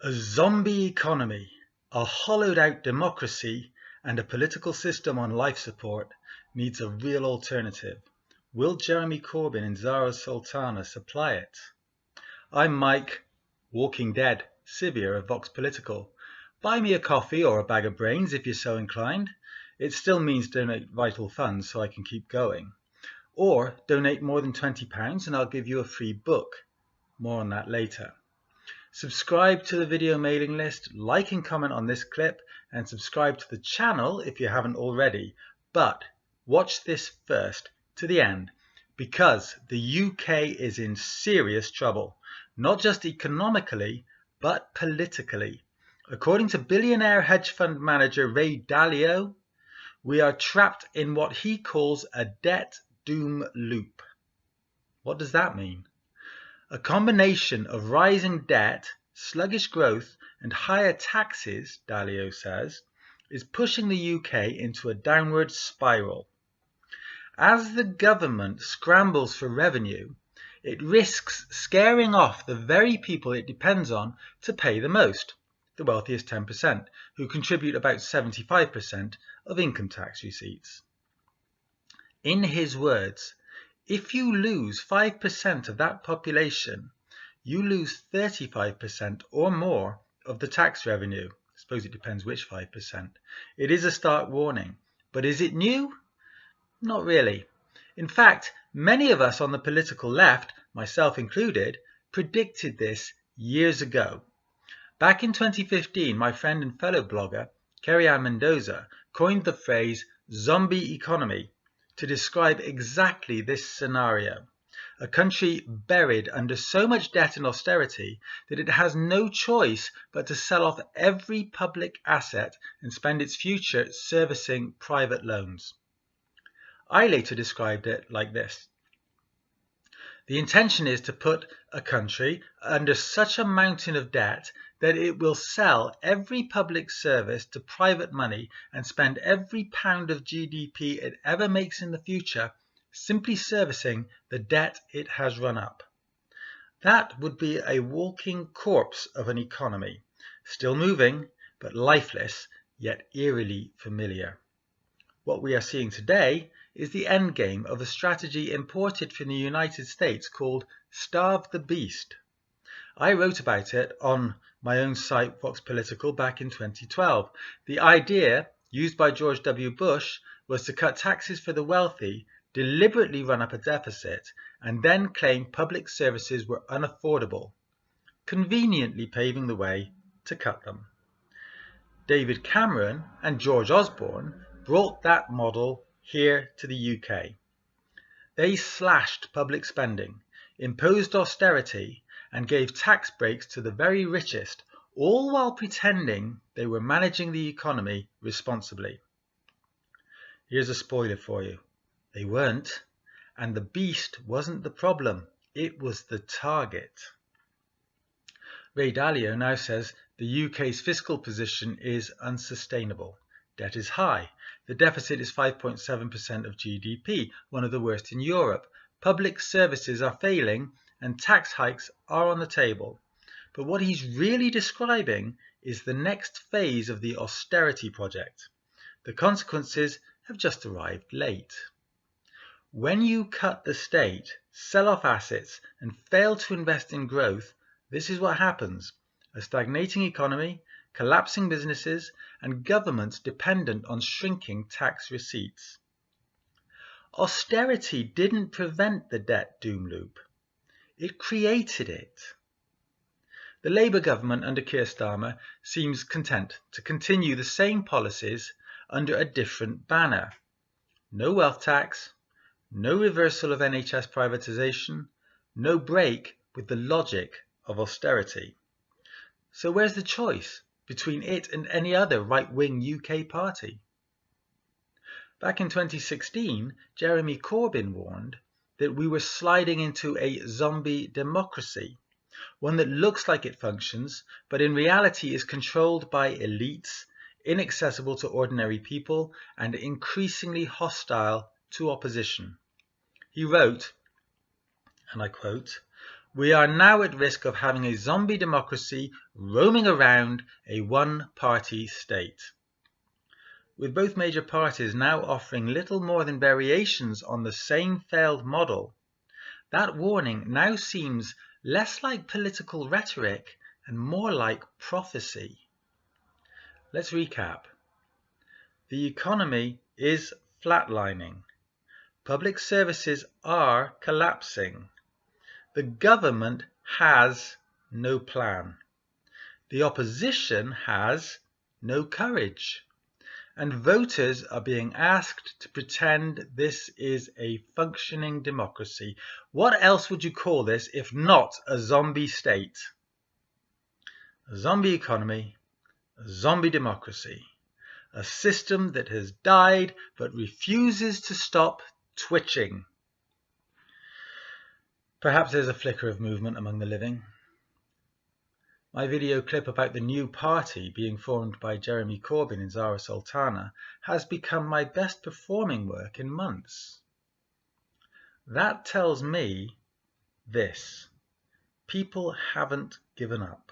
A zombie economy, a hollowed-out democracy, and a political system on life support needs a real alternative. Will Jeremy Corbyn and Zarah Sultana supply it? I'm Mike, Walking Dead, Sivir of Vox Political. Buy me a coffee or a bag of brains if you're so inclined. It still means donate vital funds so I can keep going. Or donate more than £20 and I'll give you a free book. More on that later. Subscribe to the video mailing list, like and comment on this clip, and subscribe to the channel if you haven't already. But watch this first to the end, because the UK is in serious trouble, not just economically, but politically. According to billionaire hedge fund manager Ray Dalio, we are trapped in what he calls a debt doom loop. What does that mean? A combination of rising debt, sluggish growth, and higher taxes, Dalio says, is pushing the UK into a downward spiral. As the government scrambles for revenue, it risks scaring off the very people it depends on to pay the most, the wealthiest 10%, who contribute about 75% of income tax receipts. In his words, if you lose 5% of that population, you lose 35% or more of the tax revenue. I suppose it depends which 5%. It is a stark warning, but is it new? Not really. In fact, many of us on the political left, myself included, predicted this years ago. Back in 2015, my friend and fellow blogger, Kerry-Ann Mendoza, coined the phrase zombie economy to describe exactly this scenario. A country buried under so much debt and austerity that it has no choice but to sell off every public asset and spend its future servicing private loans. I later described it like this. The intention is to put a country under such a mountain of debt that it will sell every public service to private money and spend every pound of GDP it ever makes in the future simply servicing the debt it has run up. That would be a walking corpse of an economy, still moving but lifeless, yet eerily familiar. What we are seeing today is the endgame of a strategy imported from the United States called Starve the Beast. I wrote about it on my own site, Vox Political, back in 2012. The idea, used by George W. Bush, was to cut taxes for the wealthy, deliberately run up a deficit, and then claim public services were unaffordable, conveniently paving the way to cut them. David Cameron and George Osborne brought that model here to the UK. They slashed public spending, imposed austerity, and gave tax breaks to the very richest, all while pretending they were managing the economy responsibly. Here's a spoiler for you. They weren't, and the beast wasn't the problem, it was the target. Ray Dalio now says the UK's fiscal position is unsustainable. Debt is high. The deficit is 5.7% of GDP, one of the worst in Europe. Public services are failing and tax hikes are on the table. But what he's really describing is the next phase of the austerity project. The consequences have just arrived late. When you cut the state, sell off assets, and fail to invest in growth, this is what happens. A stagnating economy, collapsing businesses, and governments dependent on shrinking tax receipts. Austerity didn't prevent the debt doom loop. It created it. The Labour government under Keir Starmer seems content to continue the same policies under a different banner. No wealth tax, no reversal of NHS privatisation, no break with the logic of austerity. So where's the choice between it and any other right-wing UK party? Back in 2016, Jeremy Corbyn warned that we were sliding into a zombie democracy, one that looks like it functions, but in reality is controlled by elites, inaccessible to ordinary people, and increasingly hostile to opposition. He wrote, and I quote, We are now at risk of having a zombie democracy roaming around a one-party state. With both major parties now offering little more than variations on the same failed model, that warning now seems less like political rhetoric and more like prophecy. Let's recap. The economy is flatlining. Public services are collapsing. The government has no plan. The opposition has no courage. And voters are being asked to pretend this is a functioning democracy. What else would you call this if not a zombie state? A zombie economy, a zombie democracy, a system that has died but refuses to stop twitching. Perhaps there's a flicker of movement among the living. My video clip about the new party being formed by Jeremy Corbyn and Zarah Sultana has become my best performing work in months. That tells me this: people haven't given up.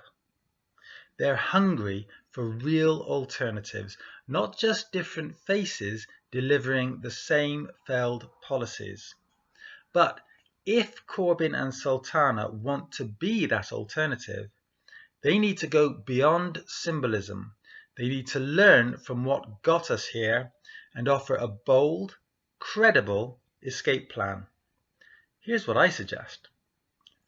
They're hungry for real alternatives, not just different faces delivering the same failed policies. But if Corbyn and Sultana want to be that alternative, they need to go beyond symbolism. They need to learn from what got us here and offer a bold, credible escape plan. Here's what I suggest.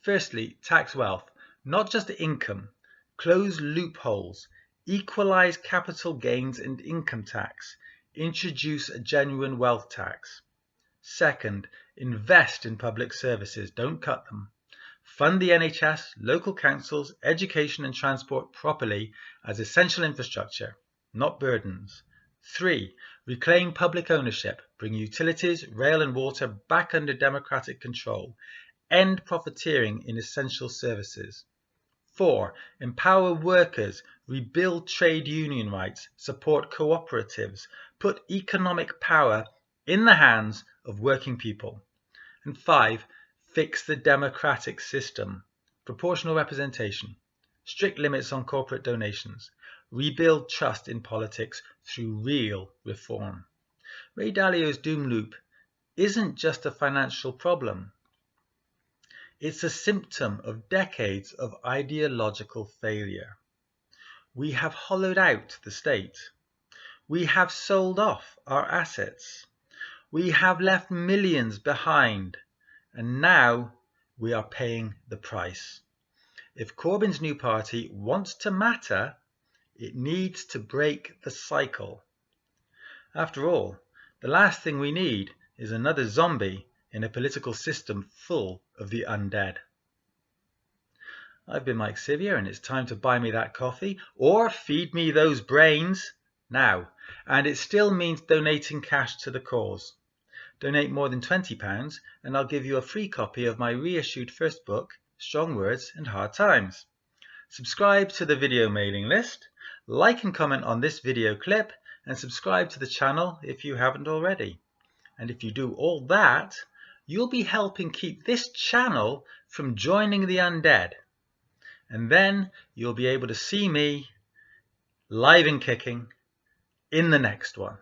Firstly, tax wealth, not just income. Close loopholes, equalize capital gains and income tax, introduce a genuine wealth tax. Second, invest in public services, don't cut them. Fund the NHS, local councils, education and transport properly as essential infrastructure, not burdens. 3. Reclaim public ownership, bring utilities, rail and water back under democratic control. End profiteering in essential services. 4. Empower workers, rebuild trade union rights, support cooperatives, put economic power in the hands of working people. And 5. Fix the democratic system, proportional representation, strict limits on corporate donations, rebuild trust in politics through real reform. Ray Dalio's doom loop isn't just a financial problem. It's a symptom of decades of ideological failure. We have hollowed out the state. We have sold off our assets. We have left millions behind. And now we are paying the price. If Corbyn's new party wants to matter, it needs to break the cycle. After all, the last thing we need is another zombie in a political system full of the undead. I've been Mike Sivier, and it's time to buy me that coffee or feed me those brains now. And it still means donating cash to the cause. Donate more than £20 and I'll give you a free copy of my reissued first book, Strong Words and Hard Times. Subscribe to the video mailing list, like and comment on this video clip, and subscribe to the channel if you haven't already. And if you do all that, you'll be helping keep this channel from joining the undead. And then you'll be able to see me live and kicking in the next one.